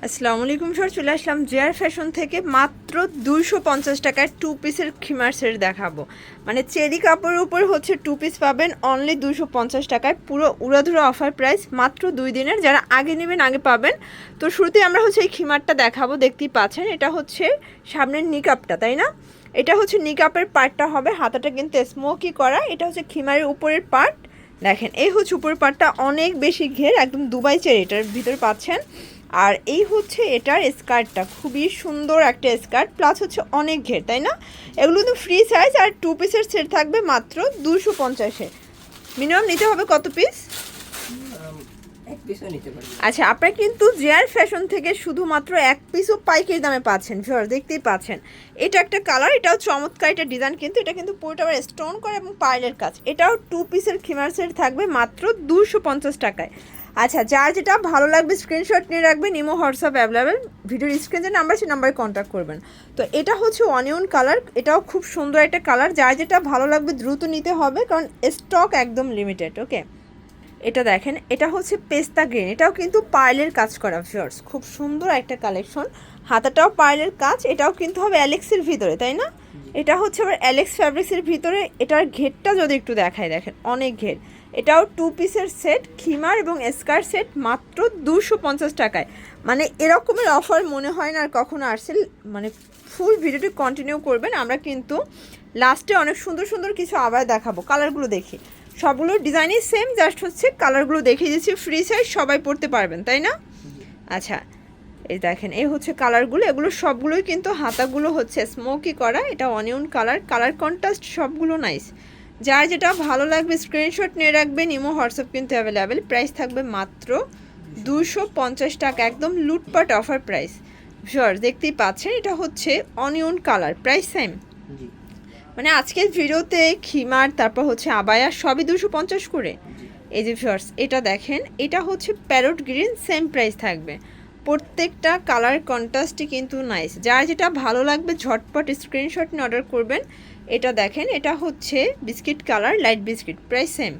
আসসালামু আলাইকুম স্যার, চলে আসলাম জেআর ফ্যাশন থেকে। মাত্র 250 টাকায় টু পিসের খিমার সেট দেখাবো। মানে চেরি কাপড়ের উপর হচ্ছে টু পিস পাবেন অনলি 250 টাকায়। পুরো উড়াধুরা অফার প্রাইস, মাত্র 2 দিনের। যারা আগে নেবেন আগে পাবেন। তো শুরুতে আমরা হচ্ছে এই খিমারটা দেখাবো, দেখতেই পাচ্ছেন। এটা হচ্ছে সামনের নিকাপটা, তাই না? এটা হচ্ছে নিকাপের পার্টটা হবে, হাতাটা কিন্তু স্মোকি করা। এটা হচ্ছে খিমারের উপরের পার্ট। দেখেন, এই হচ্ছে উপরের পার্টটা, অনেক বেশি ঘের, একদম দুবাই চেরি এটার ভিতরে পাচ্ছেন। আর এই হচ্ছে এটার স্কার্টটা, খুবই সুন্দর একটা স্কার্ট, প্লাস হচ্ছে অনেক ঘের, তাই না? এগুলো তো ফ্রি সাইজ, আর টু পিসের সেট থাকবে মাত্র 250-এ। মিনিমাম নিতে হবে কত পিস? আচ্ছা, আপনারা কিন্তু জেআর ফ্যাশন থেকে শুধুমাত্র এক পিসও পাইকারি দামে পাচ্ছেন। ভিউয়ার দেখতেই পাচ্ছেন, এটা একটা কালার, এটাও চমৎকার একটা ডিজাইন। কিন্তু এটা কিন্তু পুরোটা আবার স্টোন করে এবং পার্লের কাজ। এটাও টু পিসের খিমার সেট থাকবে মাত্র 250 টাকায়। আচ্ছা, যার যেটা ভালো লাগবে স্ক্রিনশট নিয়ে রাখবেন। ইমো হোয়াটসঅ্যাপ অ্যাভেলেবেল, ভিডিওর স্ক্রিনে যে নাম্বার সেই নাম্বারে কন্ট্যাক্ট করবেন। তো এটা হচ্ছে অনিয়ন কালার, এটাও খুব সুন্দর একটা কালার। যার যেটা ভালো লাগবে দ্রুত নিতে হবে, কারণ স্টক একদম লিমিটেড। ওকে, এটা দেখেন, এটা হচ্ছে পেস্তা গ্রিন, এটাও কিন্তু পার্লের কাজ করা। ভিউয়ার্স, খুব সুন্দর একটা কালেকশন। হাতাটাও পার্লের কাজ, এটাও কিন্তু হবে অ্যালেক্সের ভিতরে, তাই না? এটা হচ্ছে আবার অ্যালেক্স ফ্যাব্রিক্সের ভিতরে। এটার ঘেরটা যদি একটু দেখায়, দেখেন অনেক ঘের। এটাও টু পিসের সেট, খিমার এবং স্কার্ট সেট, মাত্র 250 টাকায়। মানে এরকমের অফার মনে হয় না আর কখনো আসছে। মানে ফুল ভিডিওটি কন্টিনিউ করবেন, আমরা কিন্তু লাস্টে অনেক সুন্দর সুন্দর কিছু আবার দেখাবো। কালারগুলো দেখি, সবগুলো ডিজাইনই সেম, জাস্ট হচ্ছে কালারগুলো দেখিয়ে দিচ্ছি। ফ্রি সাইজ, সবাই পড়তে পারবেন, তাই না? আচ্ছা, এই দেখেন, এই হচ্ছে কালারগুলো। এগুলো সবগুলোই কিন্তু হাতাগুলো হচ্ছে স্মোকি করা। এটা অনিয়ন কালার, কালার কন্ট্রাস্ট সবগুলো নাইস। যার যেটা ভালো লাগবে স্ক্রিনশট নিয়ে রাখবেন। ইমো হোয়াটসঅ্যাপ কিন্তু অ্যাভেলেবেল। প্রাইস থাকবে মাত্র 250 টাকা, একদম লুটপাট অফার প্রাইস। ভিউয়ার্স দেখতেই পাচ্ছেন, এটা হচ্ছে অনিয়ন কালার, প্রাইস সেম। মানে আজকের ভিডিওতে খিমার, তারপর হচ্ছে আবায়া, সবই 250 করে। এই যে ভিউয়ার্স, এটা দেখেন, এটা হচ্ছে প্যারট গ্রিন, সেম প্রাইস থাকবে। প্রত্যেকটা কালার কন্ট্রাস্টই কিন্তু নাইস। যার যেটা ভালো লাগবে ঝটপট স্ক্রিনশট নিয়ে অর্ডার করবেন। এটা দেখেন, এটা হচ্ছে biscuit colour, light biscuit, price same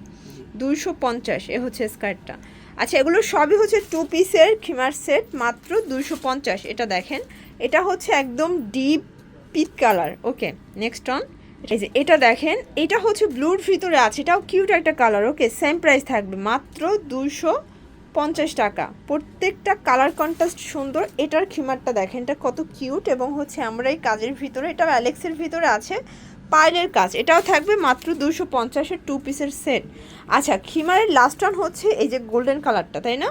250। এ হচ্ছে স্কার্টটা। আচ্ছা, এগুলো সবই হচ্ছে টু পিসের খিমার সেট, মাত্র 250। এটা দেখেন, এটা হচ্ছে একদম deep pit colour. Okay, next on. এই যে এটা দেখেন, এটা হচ্ছে ব্লুর ভিতরে আছে, এটাও কিউট একটা কালার। ওকে, সেম প্রাইস থাকবে মাত্র 250 টাকা। প্রত্যেকটা কালার কন্ট্রাস্ট সুন্দর। এটার খিমারটা দেখেন, এটা কত কিউট, এবং হচ্ছে আমরা এই কাজের ভিতরে, এটাও অ্যালেক্সের ভিতরে আছে, পাইলের কাজ। এটাও থাকবে মাত্র 250-এর টু পিসের সেট। আচ্ছা, খিমারের লাস্ট ওয়ান হচ্ছে এই যে গোল্ডেন কালারটা, তাই না?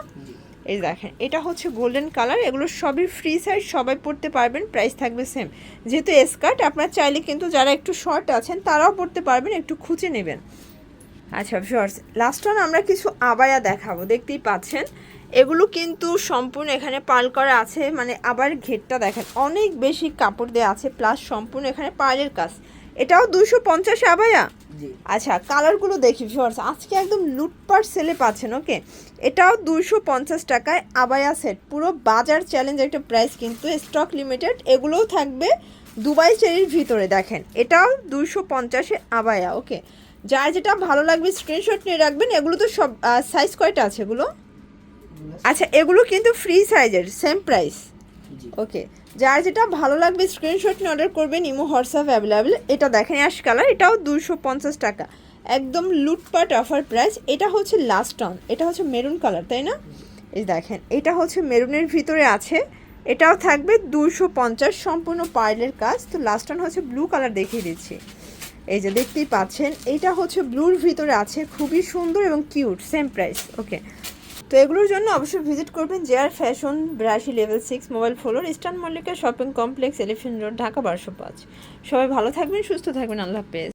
এই দেখেন, এটা হচ্ছে গোল্ডেন কালার। এগুলো সবই ফ্রি সাইজ, সবাই পড়তে পারবেন। প্রাইস থাকবে সেম। যেহেতু স্কার্ট, আপনার চাইলে কিন্তু যারা একটু শর্ট আছেন তারাও পড়তে পারবেন, একটু খুঁজে নেবেন। আচ্ছা ভিউয়ার্স, লাস্ট ওয়ান আমরা কিছু আবায়া দেখাবো, দেখতেই পাচ্ছেন। এগুলো কিন্তু সম্পূর্ণ এখানে পার্ল করা আছে। মানে আবার ঘেরটা দেখেন, অনেক বেশি কাপড় দেওয়া আছে, প্লাস সম্পূর্ণ এখানে পার্লের কাজ। এটাও 250 আবায়া। আচ্ছা, কালারগুলো দেখি ভিউয়ার্স, আজকে একদম লুটপাট সেলে পাচ্ছেন। ওকে, এটাও 250 টাকায় আবায়া সেট, পুরো বাজার চ্যালেঞ্জ একটা প্রাইস, কিন্তু স্টক লিমিটেড। এগুলোও থাকবে দুবাই চেরির ভিতরে। দেখেন, এটাও 250-এ আবায়া। ওকে, যার যেটা ভালো লাগবে স্ক্রিনশট নিয়ে রাখবেন। এগুলো তো সব সাইজ কয়টা আছে এগুলো? আচ্ছা, এগুলো কিন্তু ফ্রি সাইজের, সেম প্রাইস। ওকে, যার যেটা ভালো লাগবে স্ক্রিনশট নিয়ে অর্ডার করবেন। Imo WhatsApp available. এটা দেখেন অ্যাশ কালার, এটাও 250 টাকা, একদম লুটপাট অফার প্রাইস। এটা হচ্ছে লাস্ট অন, এটা হচ্ছে মেরুন কালার, তাই না? এই দেখেন, এটা হচ্ছে মেরুনের ভিতরে আছে, এটাও থাকবে 250, সম্পূর্ণ পার্লের কাজ। তো লাস্ট অন হচ্ছে ব্লু কালার, দেখিয়ে দিচ্ছি। এই যে দেখতেই পাচ্ছেন, এটা হচ্ছে ব্লুর ভিতরে আছে, খুবই সুন্দর এবং কিউট, সেম প্রাইস। ওকে, তো এগুলোর জন্য অবশ্যই ভিজিট করবেন JR fashion, 82 level 6, mobile floor, eastern Mallika shopping complex, elephant road, Dhaka 1205। সবাই ভালো থাকবেন, সুস্থ থাকবেন, আল্লাহ হাফেজ।